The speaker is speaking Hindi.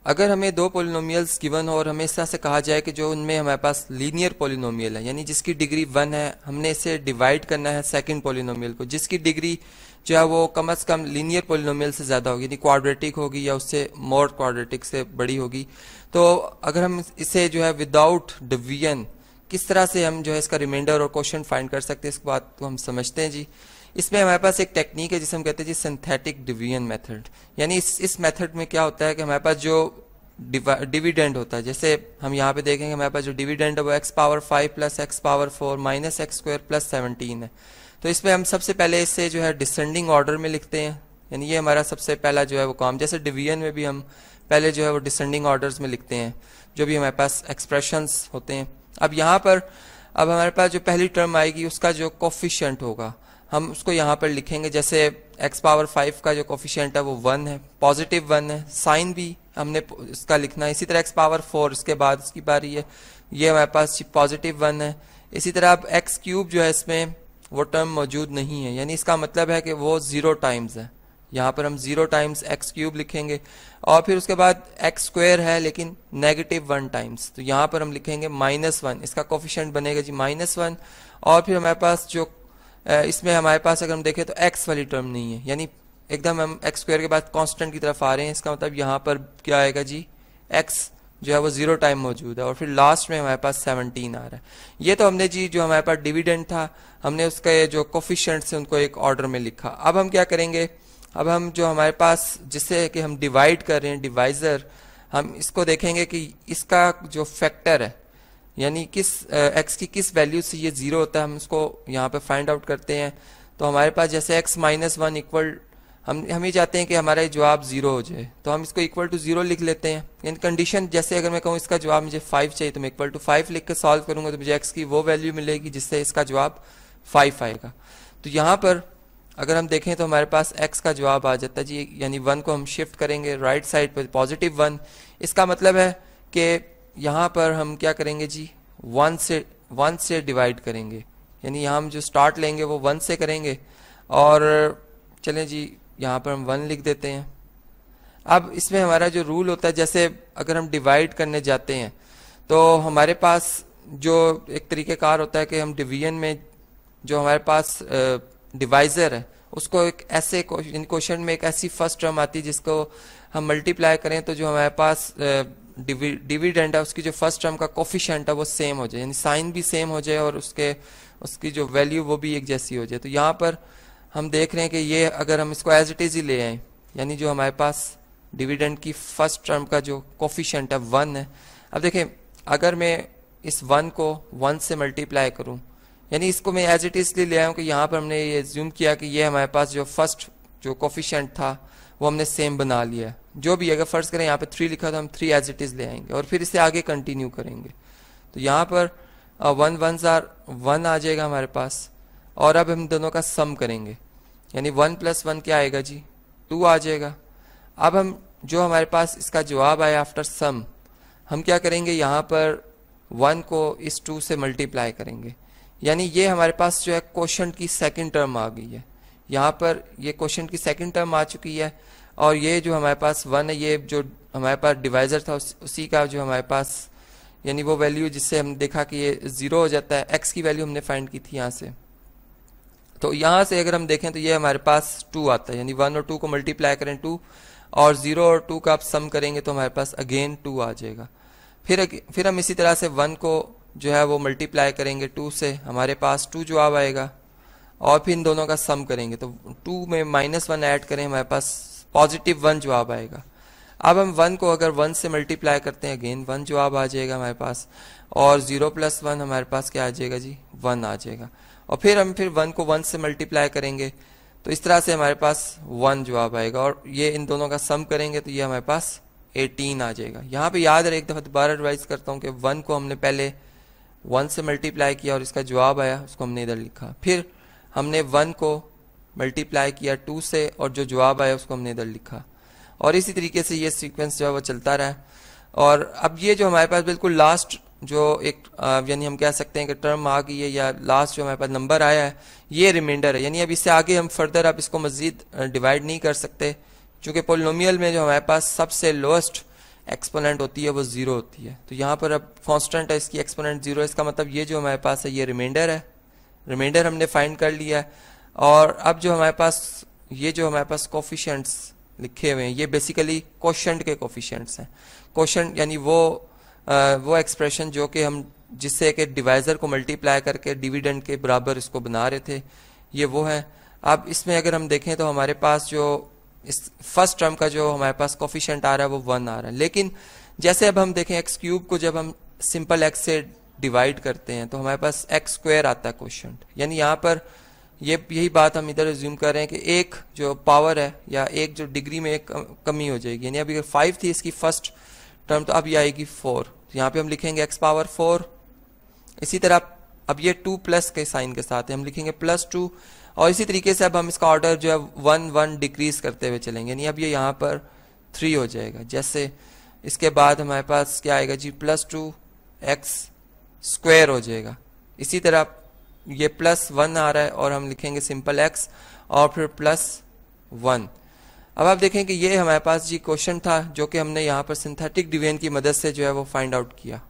अगर हमें दो पोलिनोमियल्स गिवन हो और हमें इस तरह से कहा जाए कि जो उनमें हमारे पास लीनियर पोलिनोमियल है, यानी जिसकी डिग्री 1 है, हमने इसे डिवाइड करना है सेकंड पोलिनोमियल को जिसकी डिग्री जो है वो कम से कम लीनियर पोलिनोमियल से ज़्यादा होगी, यानी क्वाड्रेटिक होगी या उससे मोर क्वाड्रेटिक से बड़ी होगी। तो अगर हम इसे जो है विदाउट डिवीजन किस तरह से हम जो है इसका रिमाइंडर और क्वोशिएंट फाइंड कर सकते हैं, इस बात को हम समझते हैं जी। इसमें हमारे पास एक टेक्निक है जिसे हम कहते हैं जी सिंथेटिक डिवीजन मेथड। यानी इस मेथड में क्या होता है कि हमारे पास जो डिविडेंड होता है, जैसे हम यहाँ पे देखेंगे हमारे पास जो डिविडेंड है वो x power 5 plus x power 4 minus x square plus 17 है। तो इसमें हम सबसे पहले इसे जो है डिसेंडिंग ऑर्डर में लिखते हैं, यानी ये हमारा सबसे पहला जो है वो काम। जैसे डिवीजन में भी हम पहले जो है वो डिसेंडिंग ऑर्डर्स में लिखते हैं जो भी हमारे पास एक्सप्रेशंस होते हैं। अब यहाँ पर अब हमारे पास जो पहली टर्म आएगी उसका जो कोफिशिएंट होगा हम उसको यहाँ पर लिखेंगे। जैसे x पावर 5 का जो कोफिशिएंट है वो 1 है, पॉजिटिव 1 है, साइन भी हमने इसका लिखना है। इसी तरह x पावर 4 इसके बाद इसकी बारी है, ये हमारे पास पॉजिटिव 1 है। इसी तरह अब x क्यूब जो है इसमें वो टर्म मौजूद नहीं है, यानी इसका मतलब है कि वो 0 टाइम्स है। यहाँ पर हम 0 टाइम्स एक्स क्यूब लिखेंगे और फिर उसके बाद एक्स स्क्वायर है लेकिन नेगेटिव 1 टाइम्स, तो यहाँ पर हम लिखेंगे -1, इसका कोफिशिएंट बनेगा जी -1। और फिर हमारे पास जो इसमें हमारे पास अगर हम देखें तो x वाली टर्म नहीं है, यानी एकदम हम एक्स स्क्वायर के बाद कांस्टेंट की तरफ आ रहे हैं। इसका मतलब यहाँ पर क्या आएगा जी, x जो है वो 0 टाइम मौजूद है और फिर लास्ट में हमारे पास 17 आ रहा है। ये तो हमने जी जो हमारे पास डिविडेंड था हमने उसके जो कोफिशिएंट्स हैं उनको एक ऑर्डर में लिखा। अब हम क्या करेंगे, अब हम जो हमारे पास जिससे कि हम डिवाइड कर रहे हैं डिवाइजर, हम इसको देखेंगे कि इसका जो फैक्टर है यानी किस x की किस वैल्यू से ये 0 होता है, हम उसको यहाँ पे फाइंड आउट करते हैं। तो हमारे पास जैसे x -1 इक्वल हम ही चाहते हैं कि हमारा जवाब 0 हो जाए, तो हम इसको इक्वल टू 0 लिख लेते हैं। यानी कंडीशन जैसे अगर मैं कहूँ इसका जवाब मुझे 5 चाहिए तो मैं इक्वल टू 5 लिख कर सॉल्व करूंगा तो मुझे x की वो वैल्यू मिलेगी जिससे इसका जवाब 5 आएगा। तो यहाँ पर अगर हम देखें तो हमारे पास x का जवाब आ जाता है जी, यानी 1 को हम शिफ्ट करेंगे राइट साइड पर पॉजिटिव 1। इसका मतलब है कि यहाँ पर हम क्या करेंगे जी 1 से डिवाइड करेंगे, यानी यहाँ हम जो स्टार्ट लेंगे वो 1 से करेंगे और चलें जी यहाँ पर हम 1 लिख देते हैं। अब इसमें हमारा जो रूल होता है, जैसे अगर हम डिवाइड करने जाते हैं तो हमारे पास जो एक तरीक़ेकार होता है कि हम डिवीजन में जो हमारे पास डिवाइजर है उसको एक ऐसे क्वेश्चन में एक ऐसी फर्स्ट टर्म आती है जिसको हम मल्टीप्लाई करें तो जो हमारे पास डिविडेंड है उसकी जो फर्स्ट टर्म का कोफिशिएंट है वो सेम हो जाए, यानी साइन भी सेम हो जाए और उसकी जो वैल्यू वो भी एक जैसी हो जाए। तो यहाँ पर हम देख रहे हैं कि ये अगर हम इसको एज इट इज ही ले आए, यानी जो हमारे पास डिविडेंड की फर्स्ट टर्म का जो कोफिशिएंट है 1 है। अब देखें अगर मैं इस 1 को 1 से मल्टीप्लाई करूं, यानी इसको मैं एज इट इज ले आया हूं कि यहाँ पर हमने ये ज्यूम किया कि ये हमारे पास जो फर्स्ट जो कोफिशिएंट था वो हमने सेम बना लिया है। जो भी अगर फर्स्ट करें यहाँ पे 3 लिखा तो हम 3 एज इट इज ले आएंगे और फिर इसे आगे कंटिन्यू करेंगे। तो यहाँ पर 1 1s आर 1 आ जाएगा हमारे पास और अब हम दोनों का सम करेंगे, यानी 1 + 1 क्या आएगा जी 2 आ जाएगा। अब हम जो हमारे पास इसका जवाब आया आफ्टर सम, हम क्या करेंगे यहाँ पर 1 को इस 2 से मल्टीप्लाई करेंगे, यानी ये हमारे पास जो है क्वोशिएंट की सेकंड टर्म आ गई है। यहाँ पर ये क्वोशिएंट की सेकंड टर्म आ चुकी है और ये जो हमारे पास 1 है ये जो हमारे पास डिवाइजर था उसी का जो हमारे पास यानी वो वैल्यू जिससे हम देखा कि ये 0 हो जाता है, x की वैल्यू हमने फाइंड की थी यहाँ से। तो यहाँ से अगर हम देखें तो ये हमारे पास 2 आता है, यानी 1 और 2 को मल्टीप्लाई करें 2 और 0 और 2 का आप सम करेंगे तो हमारे पास अगेन 2 आ जाएगा। फिर हम इसी तरह से 1 को जो है वो मल्टीप्लाई करेंगे 2 से, हमारे पास 2 जवाब आएगा और फिर इन दोनों का सम करेंगे तो 2 में -1 ऐड करें हमारे पास पॉजिटिव 1 जवाब आएगा। अब हम 1 को अगर 1 से मल्टीप्लाई करते हैं अगेन 1 जवाब आ जाएगा हमारे पास और 0 + 1 हमारे पास क्या आ जाएगा जी 1 आ जाएगा। और फिर हम 1 को 1 से मल्टीप्लाई करेंगे तो इस तरह से हमारे पास 1 जवाब आएगा और ये इन दोनों का सम करेंगे तो ये हमारे पास 18 आ जाएगा। यहाँ पे याद रहे, एक दफ़ा दोबारा रिवाइज करता हूँ कि 1 को हमने पहले 1 से मल्टीप्लाई किया और इसका जवाब आया उसको हमने इधर लिखा, फिर हमने 1 को मल्टीप्लाई किया 2 से और जो जवाब आया उसको हमने इधर लिखा और इसी तरीके से ये सीक्वेंस जो है वो चलता रहा। और अब ये जो हमारे पास बिल्कुल लास्ट जो एक यानी हम कह सकते हैं कि टर्म आ गई है या लास्ट जो हमारे पास नंबर आया है ये रिमाइंडर है, यानी अब इससे आगे हम फर्दर अब इसको मजीद डिवाइड नहीं कर सकते क्योंकि पोलिनोमियल में जो हमारे पास सबसे लोएस्ट एक्सपोनेंट होती है वो 0 होती है। तो यहाँ पर अब कांस्टेंट है, इसकी एक्सपोनेंट 0 है, इसका मतलब ये जो हमारे पास है ये रिमाइंडर है। रिमाइंडर हमने फाइंड कर लिया है। और अब जो हमारे पास ये जो हमारे पास कोफिशिएंट्स लिखे हुए हैं ये बेसिकली कोशेंट के कोफिशिएंट्स हैं। कोशेंट यानी वो एक्सप्रेशन जो कि हम जिससे कि डिवाइजर को मल्टीप्लाई करके डिविडेंड के बराबर इसको बना रहे थे, ये वो है। अब इसमें अगर हम देखें तो हमारे पास जो इस फर्स्ट टर्म का जो हमारे पास कोफिशिएंट आ रहा है वो 1 आ रहा है, लेकिन जैसे अब हम देखें एक्स क्यूब को जब हम सिंपल एक्स से डिवाइड करते हैं तो हमारे पास एक्स स्क्वायर आता है कोशेंट। यानी यहाँ पर यही बात हम इधर एज्यूम कर रहे हैं कि एक जो पावर है या एक जो डिग्री में एक कमी हो जाएगी। यानी अभी 5 थी इसकी फर्स्ट टर्म, तो अब ये आएगी 4। तो यहाँ पे हम लिखेंगे एक्स पावर 4। इसी तरह अब ये 2 प्लस के साइन के साथ है, हम लिखेंगे +2। और इसी तरीके से अब हम इसका ऑर्डर जो है 1 डिक्रीज करते हुए चलेंगे। यानी अब ये यहाँ पर 3 हो जाएगा। जैसे इसके बाद हमारे पास क्या आएगा जी, +2 एक्स स्क्वायर हो जाएगा। इसी तरह ये +1 आ रहा है और हम लिखेंगे सिंपल एक्स और फिर +1। अब आप देखें कि ये हमारे पास जी क्वेश्चन था जो कि हमने यहाँ पर सिंथेटिक डिवीजन की मदद से जो है वो फाइंड आउट किया।